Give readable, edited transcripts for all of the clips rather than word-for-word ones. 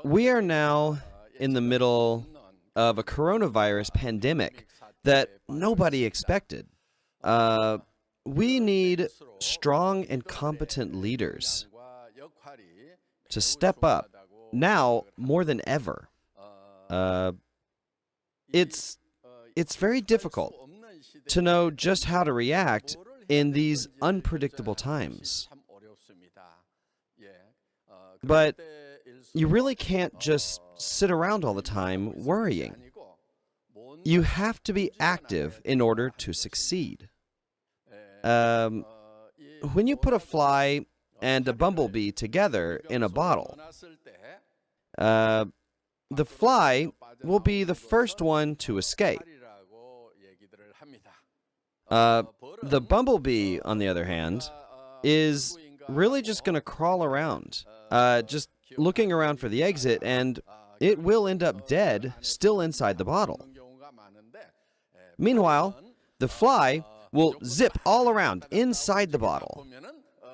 We are now in the middle of a coronavirus pandemic that nobody expected. We need strong and competent leaders to step up now more than ever. It's very difficult to know just how to react in these unpredictable times. But you really can't just sit around all the time worrying. You have to be active in order to succeed. When you put a fly and a bumblebee together in a bottle, the fly will be the first one to escape. The bumblebee, on the other hand, is really just going to crawl around, just looking around for the exit, and it will end up dead, still inside the bottle. Meanwhile, the fly will zip all around inside the bottle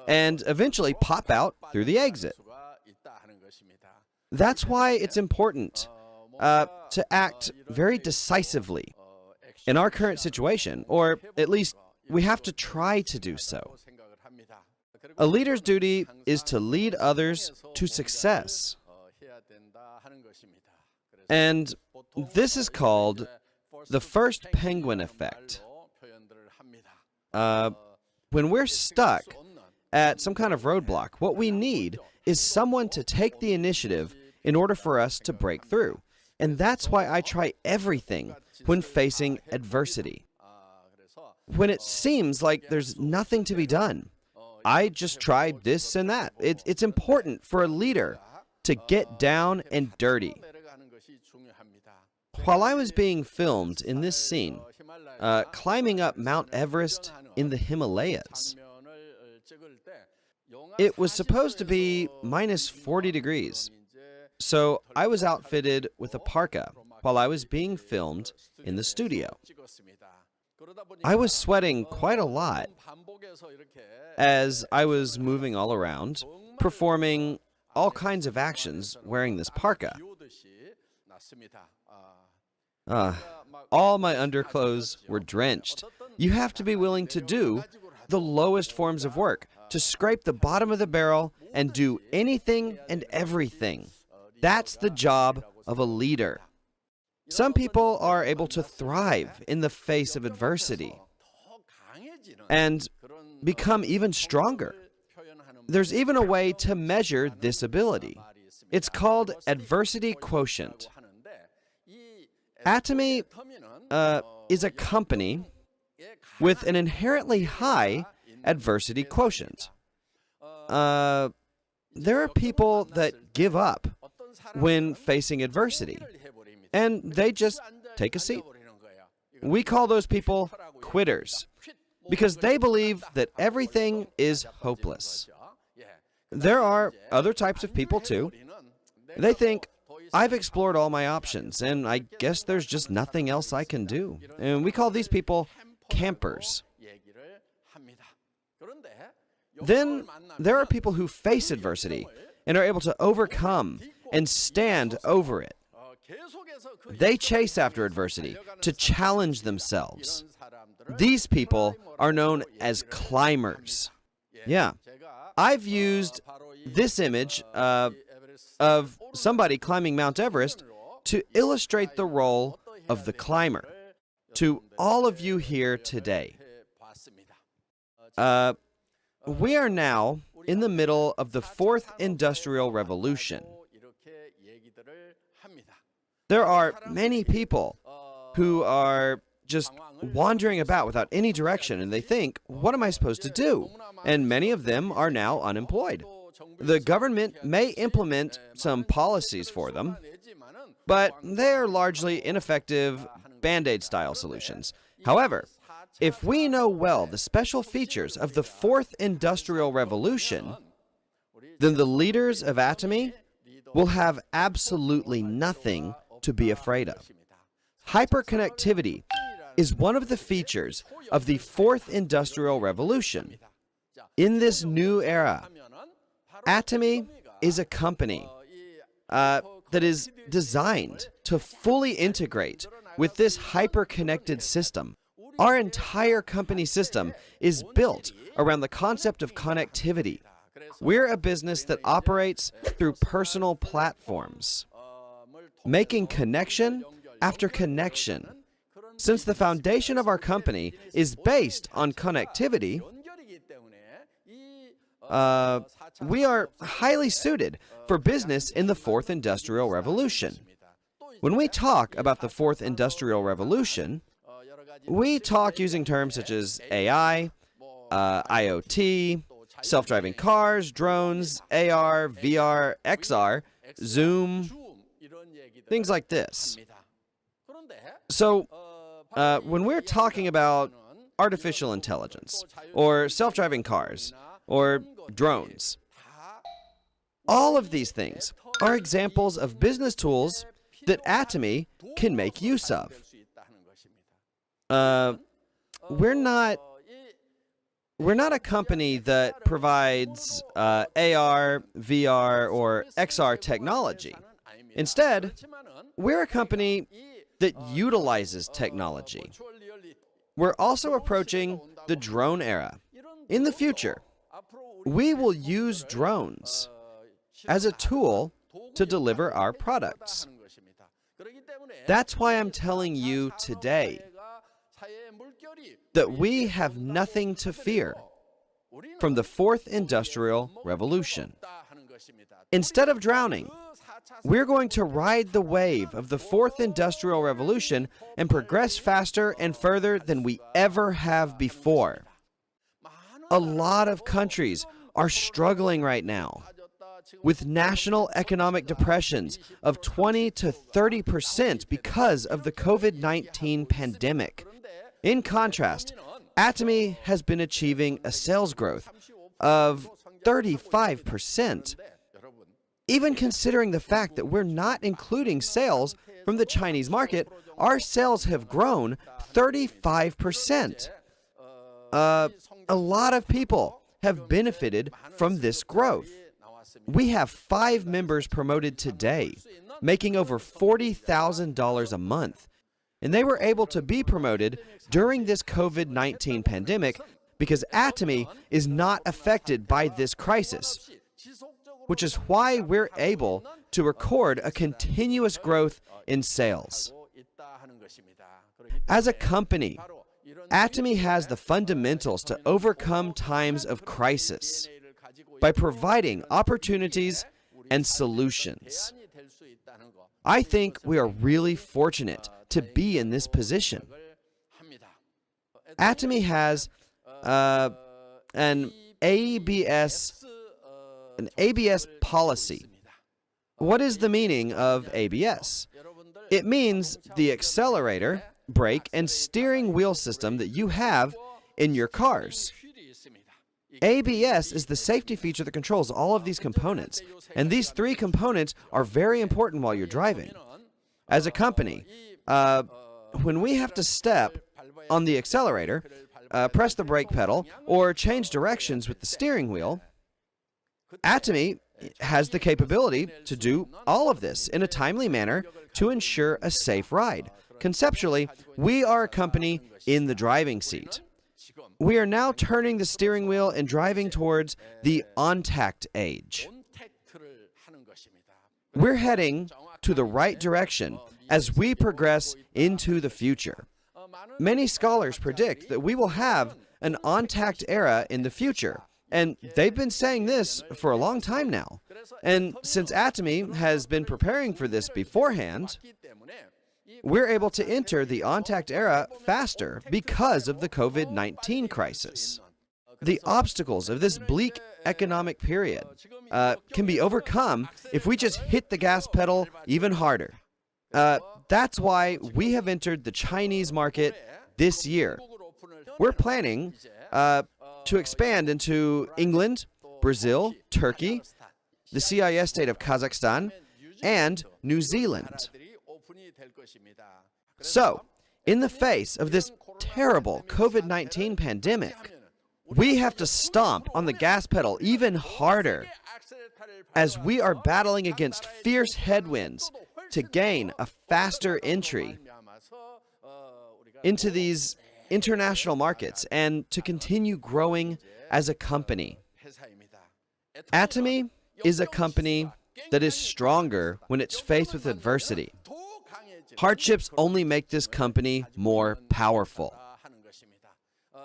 and eventually pop out through the exit. That's why it's important to act very decisively in our current situation, or at least we have to try to do so. A leader's duty is to lead others to success. And this is called the first penguin effect. When we're stuck at some kind of roadblock, what we need is someone to take the initiative in order for us to break through. And that's why I try everything when facing adversity. When it seems like there's nothing to be done, I just try this and that. It's important for a leader to get down and dirty. While I was being filmed in this scene, climbing up Mount Everest in the Himalayas, it was supposed to be minus 40 degrees. So I was outfitted with a parka while I was being filmed in the studio. I was sweating quite a lot as I was moving all around, performing all kinds of actions wearing this parka. All my underclothes were drenched. You have to be willing to do the lowest forms of work, to scrape the bottom of the barrel and do anything and everything. That's the job of a leader. Some people are able to thrive in the face of adversity and become even stronger. There's even a way to measure this ability. It's called adversity quotient. Atomy is a company with an inherently high adversity quotient. There are people that give up when facing adversity, and they just take a seat. We call those people quitters because they believe that everything is hopeless. There are other types of people too. They think, I've explored all my options, and I guess there's just nothing else I can do. And we call these people campers. Then there are people who face adversity and are able to overcome and stand over it. They chase after adversity to challenge themselves. These people are known as climbers. Yeah, I've used this image of somebody climbing Mount Everest to illustrate the role of the climber to all of you here today. We are now in the middle of the fourth industrial revolution. There are many people who are just wandering about without any direction, and they think, what am I supposed to do? And many of them are now unemployed. The government may implement some policies for them, but they are largely ineffective Band-Aid style solutions. However, if we know well the special features of the fourth industrial revolution, then the leaders of Atomy will have absolutely nothing to be afraid of. Hyperconnectivity is one of the features of the fourth industrial revolution. In this new era, Atomy is a company that is designed to fully integrate with this hyper-connected system. Our entire company system is built around the concept of connectivity. We're a business that operates through personal platforms, making connection after connection. Since the foundation of our company is based on connectivity, we are highly suited for business in the Fourth Industrial Revolution. When we talk about the Fourth Industrial Revolution, we talk using terms such as AI, IoT, self-driving cars, drones, AR, VR, XR, Zoom, things like this. So, when we're talking about artificial intelligence, or self-driving cars, or drones, all of these things are examples of business tools that Atomy can make use of. We're not a company that provides AR, VR, or XR technology. Instead, we're a company that utilizes technology. We're also approaching the drone era. In the future, we will use drones as a tool to deliver our products. That's why I'm telling you today that we have nothing to fear from the Fourth Industrial Revolution. Instead of drowning, we're going to ride the wave of the Fourth Industrial Revolution and progress faster and further than we ever have before. A lot of countries are struggling right now with national economic depressions of 20 to 30% because of the COVID-19 pandemic. In contrast, Atomy has been achieving a sales growth of 35%. Even considering the fact that we're not including sales from the Chinese market, our sales have grown 35%. A lot of people have benefited from this growth. We have 5 members promoted today, making over $40,000 a month. And they were able to be promoted during this COVID-19 pandemic because Atomy is not affected by this crisis, which is why we're able to record a continuous growth in sales. As a company, Atomy has the fundamentals to overcome times of crisis by providing opportunities and solutions. I think we are really fortunate to be in this position. Atomy has an ABS policy. What is the meaning of ABS? It means the accelerator, brake, and steering wheel system that you have in your cars. ABS is the safety feature that controls all of these components, and these 3 components are very important while you're driving. As a company, when we have to step on the accelerator, press the brake pedal, or change directions with the steering wheel, Atomy has the capability to do all of this in a timely manner to ensure a safe ride. Conceptually, we are a company in the driving seat. We are now turning the steering wheel and driving towards the on-tact age. We're heading to the right direction as we progress into the future. Many scholars predict that we will have an on-tact era in the future, and they've been saying this for a long time now. And since Atomy has been preparing for this beforehand, we're able to enter the on-tact era faster because of the COVID-19 crisis. The obstacles of this bleak economic period can be overcome if we just hit the gas pedal even harder. That's why we have entered the Chinese market this year. We're planning to expand into England, Brazil, Turkey, the CIS state of Kazakhstan, and New Zealand. So, in the face of this terrible COVID-19 pandemic, we have to stomp on the gas pedal even harder as we are battling against fierce headwinds to gain a faster entry into these international markets and to continue growing as a company. Atomy is a company that is stronger when it's faced with adversity. Hardships only make this company more powerful.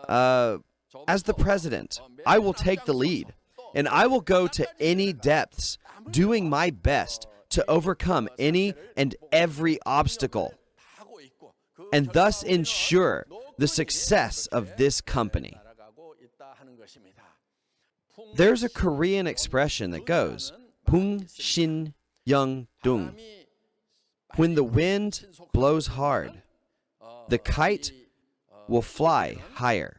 As the president, I will take the lead, and I will go to any depths, doing my best to overcome any and every obstacle, and thus ensure the success of this company. There's a Korean expression that goes, Bung Shin Young Dung. When the wind blows hard, the kite will fly higher.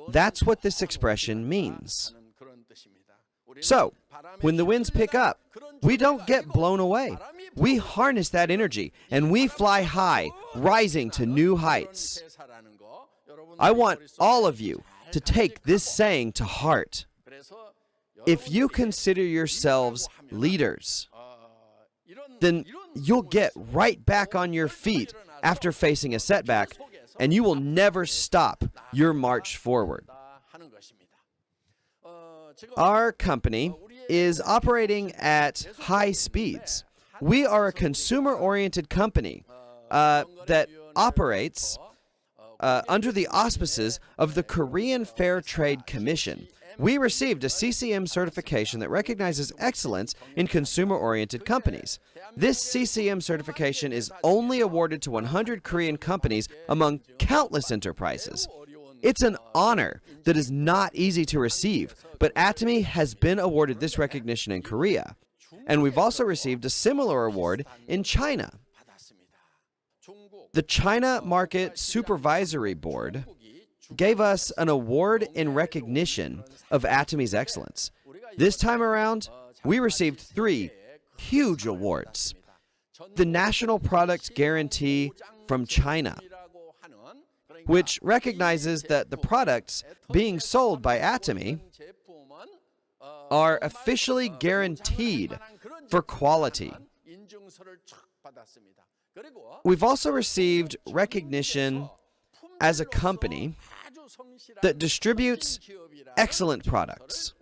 That's what this expression means. So, when the winds pick up, we don't get blown away. We harness that energy and we fly high, rising to new heights. I want all of you to take this saying to heart. If you consider yourselves leaders, then you'll get right back on your feet after facing a setback, and you will never stop your march forward. Our company is operating at high speeds. We are a consumer-oriented company that operates under the auspices of the Korean Fair Trade Commission. We received a CCM certification that recognizes excellence in consumer-oriented companies. This CCM certification is only awarded to 100 Korean companies among countless enterprises. It's an honor that is not easy to receive, but Atomy has been awarded this recognition in Korea, and we've also received a similar award in China. The China Market Supervisory Board gave us an award in recognition of Atomy's excellence. This time around, we received 3 huge awards. The National Product Guarantee from China, which recognizes that the products being sold by Atomy are officially guaranteed for quality. We've also received recognition as a company that distributes excellent products.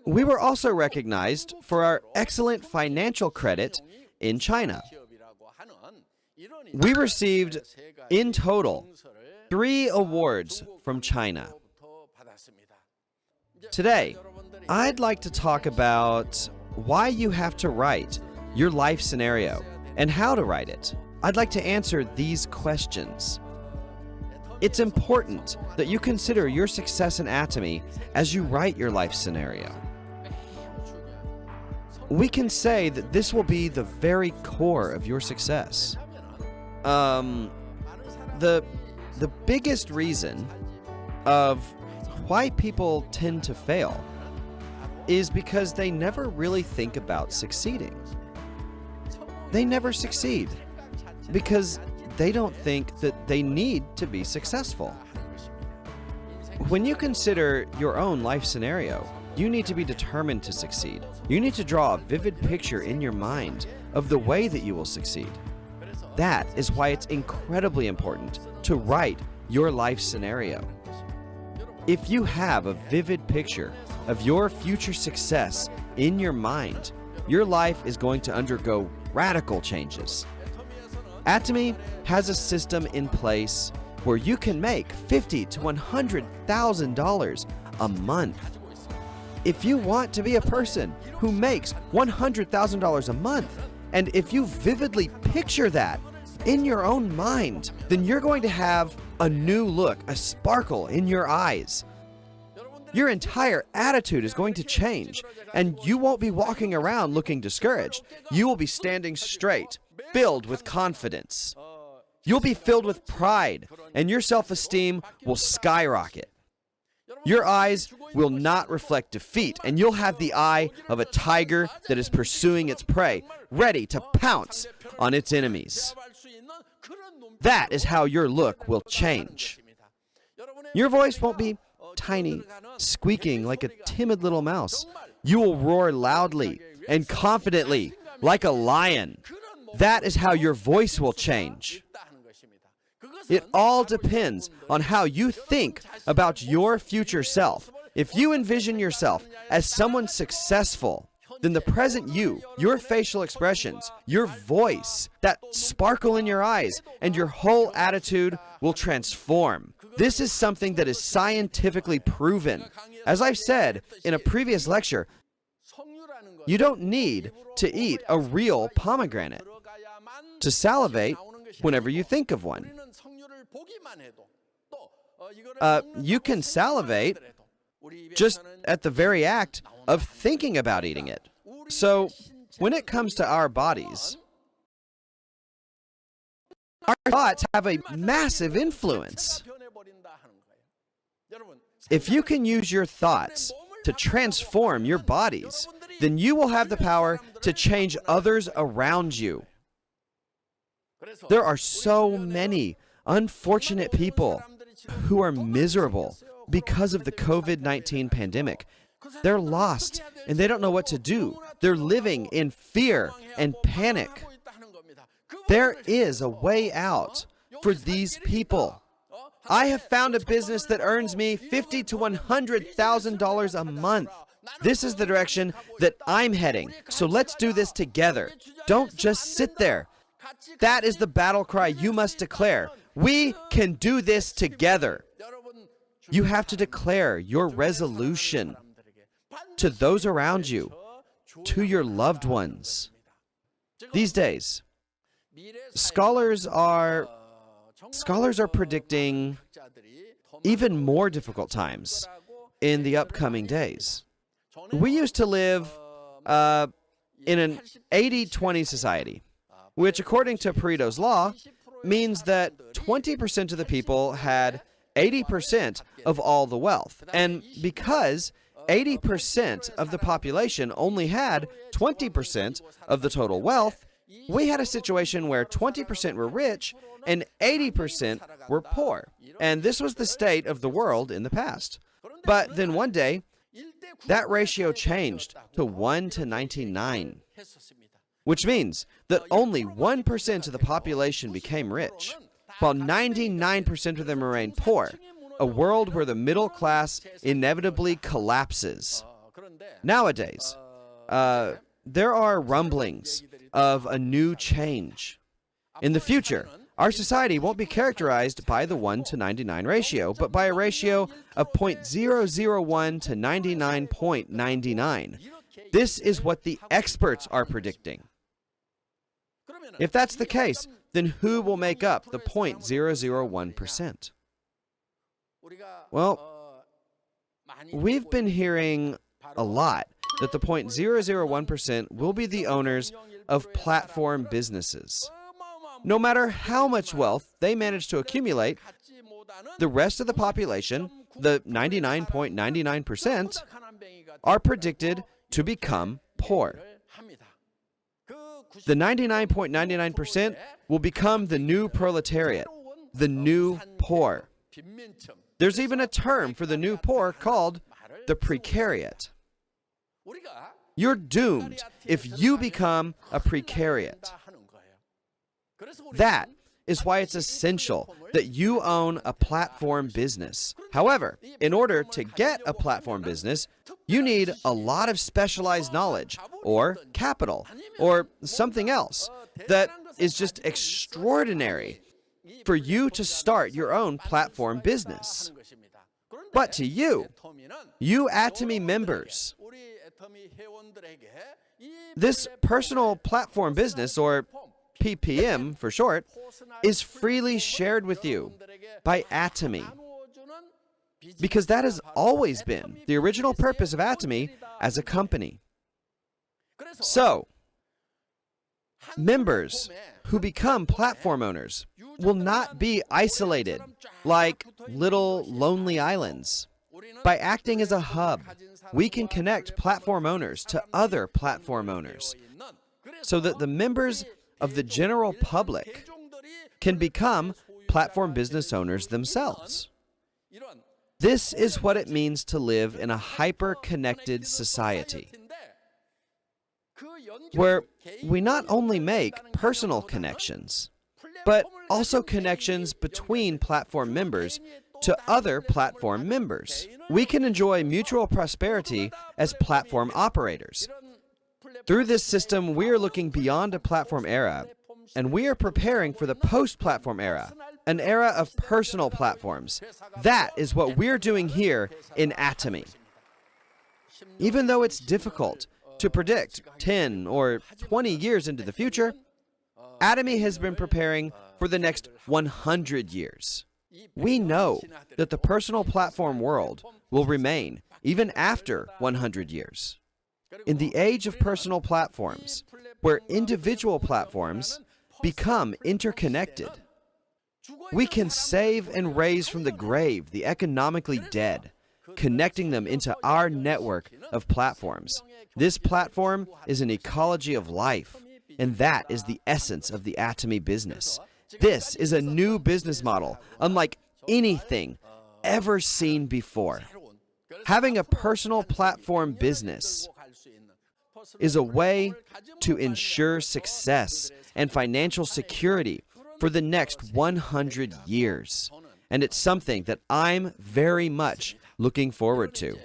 We were also recognized for our excellent financial credit in China. We received, in total, 3 awards from China. Today, I'd like to talk about why you have to write your life scenario and how to write it. I'd like to answer these questions. It's important that you consider your success in Atomy as you write your life scenario. We can say that this will be the very core of your success. The biggest reason of why people tend to fail is because they never really think about succeeding. They never succeed because they don't think that they need to be successful. When you consider your own life scenario, you need to be determined to succeed. You need to draw a vivid picture in your mind of the way that you will succeed. That is why it's incredibly important to write your life scenario. If you have a vivid picture of your future success in your mind, your life is going to undergo radical changes. Atomy has a system in place where you can make $50,000 to $100,000 a month. If you want to be a person who makes $100,000 a month, and if you vividly picture that in your own mind, then you're going to have a new look, a sparkle in your eyes. Your entire attitude is going to change, and you won't be walking around looking discouraged. You will be standing straight, filled with confidence. You'll be filled with pride, and your self-esteem will skyrocket. Your eyes will not reflect defeat, and you'll have the eye of a tiger that is pursuing its prey, ready to pounce on its enemies. That is how your look will change. Your voice won't be tiny, squeaking like a timid little mouse. You will roar loudly and confidently like a lion. That is how your voice will change. It all depends on how you think about your future self. If you envision yourself as someone successful, then the present you, your facial expressions, your voice, that sparkle in your eyes, and your whole attitude will transform. This is something that is scientifically proven. As I've said in a previous lecture, you don't need to eat a real pomegranate to salivate whenever you think of one. You can salivate just at the very act of thinking about eating it. So, when it comes to our bodies, our thoughts have a massive influence. If you can use your thoughts to transform your bodies, then you will have the power to change others around you. There are so many unfortunate people who are miserable because of the COVID-19 pandemic. They're lost and they don't know what to do. They're living in fear and panic. There is a way out for these people. I have found a business that earns me $50,000 to $100,000 a month. This is the direction that I'm heading. So let's do this together. Don't just sit there. That is the battle cry you must declare. We can do this together. You have to declare your resolution to those around you, to your loved ones. These days, scholars are predicting even more difficult times in the upcoming days. We used to live in an 80-20 society, which according to Pareto's law means that 20% of the people had 80% of all the wealth. And because 80% of the population only had 20% of the total wealth, we had a situation where 20% were rich and 80% were poor. And this was the state of the world in the past. But then one day, that ratio changed to 1 to 99, which means that only 1% of the population became rich, while 99% of them remained poor, a world where the middle class inevitably collapses. Nowadays, there are rumblings of a new change. In the future, our society won't be characterized by the 1 to 99 ratio, but by a ratio of 0.001 to 99.99. This is what the experts are predicting. If that's the case, then who will make up the 0.001%? Well, we've been hearing a lot that the 0.001% will be the owners of platform businesses. No matter how much wealth they manage to accumulate, the rest of the population, the 99.99%, are predicted to become poor. The 99.99% will become the new proletariat, the new poor. There's even a term for the new poor called the precariat. You're doomed if you become a precariat. That is why it's essential that you own a platform business. However, in order to get a platform business, you need a lot of specialized knowledge, or capital, or something else that is just extraordinary for you to start your own platform business. But to you Atomy members, this personal platform business, or PPM for short, is freely shared with you by Atomy, because that has always been the original purpose of Atomy as a company. So, members who become platform owners will not be isolated like little lonely islands. By acting as a hub, we can connect platform owners to other platform owners so that the members of the general public can become platform business owners themselves. This is what it means to live in a hyper-connected society, where we not only make personal connections, but also connections between platform members to other platform members. We can enjoy mutual prosperity as platform operators. Through this system, we are looking beyond a platform era, and we are preparing for the post-platform era, an era of personal platforms. That is what we're doing here in Atomy. Even though it's difficult to predict 10 or 20 years into the future, Atomy has been preparing for the next 100 years. We know that the personal platform world will remain even after 100 years. In the age of personal platforms, where individual platforms become interconnected, we can save and raise from the grave the economically dead, connecting them into our network of platforms. This platform is an ecology of life, and that is the essence of the Atomy business. This is a new business model, unlike anything ever seen before. Having a personal platform business is a way to ensure success and financial security for the next 100 years. And it's something that I'm very much looking forward to.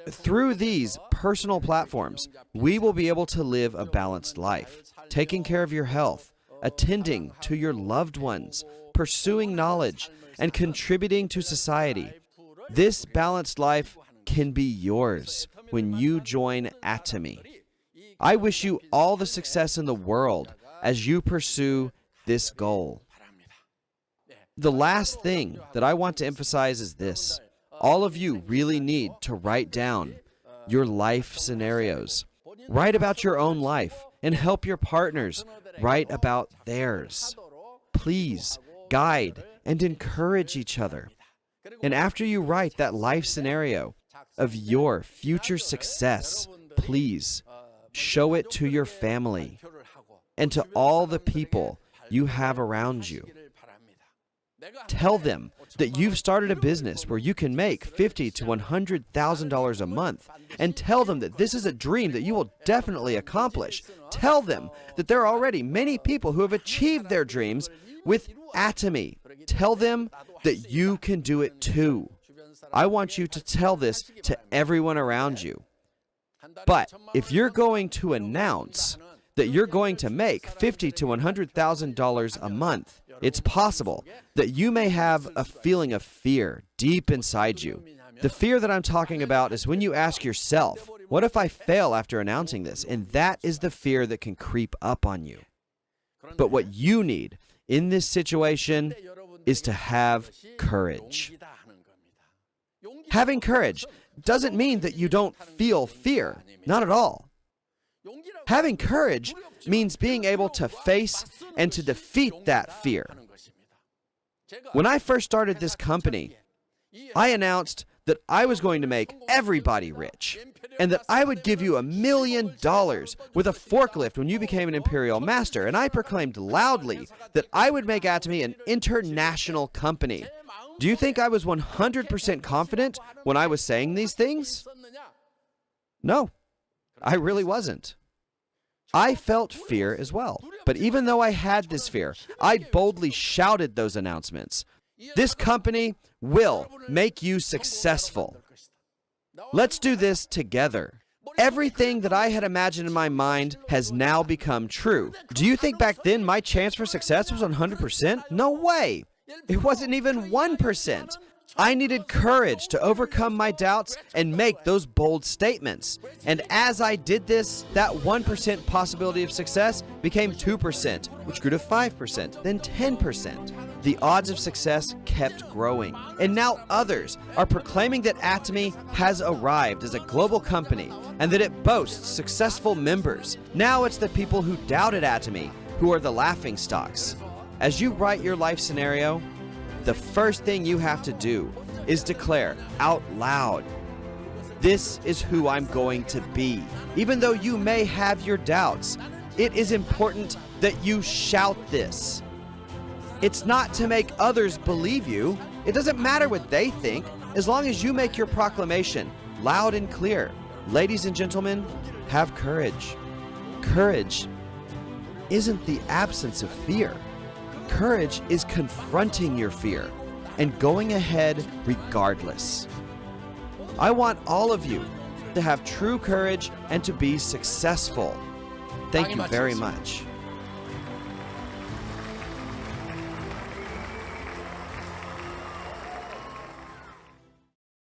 Through these personal platforms, we will be able to live a balanced life, taking care of your health, attending to your loved ones, pursuing knowledge, and contributing to society. This balanced life can be yours when you join Atomy. I wish you all the success in the world as you pursue this goal. The last thing that I want to emphasize is this. All of you really need to write down your life scenarios. Write about your own life and help your partners write about theirs. Please guide and encourage each other. And after you write that life scenario of your future success, please show it to your family and to all the people you have around you. Tell them that you've started a business where you can make $50,000 to $100,000 a month, and tell them that this is a dream that you will definitely accomplish. Tell them that there are already many people who have achieved their dreams with Atomy. Tell them that you can do it too. I want you to tell this to everyone around you. But if you're going to announce that you're going to make $50,000 to $100,000 a month, it's possible that you may have a feeling of fear deep inside you. The fear that I'm talking about is when you ask yourself, what if I fail after announcing this? And that is the fear that can creep up on you. But what you need in this situation is to have courage. Having courage doesn't mean that you don't feel fear. Not at all. Having courage means being able to face and to defeat that fear. When I first started this company, I announced that I was going to make everybody rich, and that I would give you $1 million with a forklift when you became an Imperial Master, and I proclaimed loudly that I would make Atomy an international company. Do you think I was 100% confident when I was saying these things? No, I really wasn't. I felt fear as well. But even though I had this fear, I boldly shouted those announcements. This company will make you successful. Let's do this together. Everything that I had imagined in my mind has now become true. Do you think back then my chance for success was 100%? No way. It wasn't even 1%. I needed courage to overcome my doubts and make those bold statements. And as I did this, that 1% possibility of success became 2%, which grew to 5%, then 10%. The odds of success kept growing. And now others are proclaiming that Atomy has arrived as a global company and that it boasts successful members. Now it's the people who doubted Atomy who are the laughingstocks. As you write your life scenario, the first thing you have to do is declare out loud, this is who I'm going to be. Even though you may have your doubts, it is important that you shout this. It's not to make others believe you, It doesn't matter what they think, as long as you make your proclamation loud and clear. Ladies and gentlemen, have courage. Courage isn't the absence of fear. Courage is confronting your fear and going ahead regardless. I want all of you to have true courage and to be successful. Thank you very much.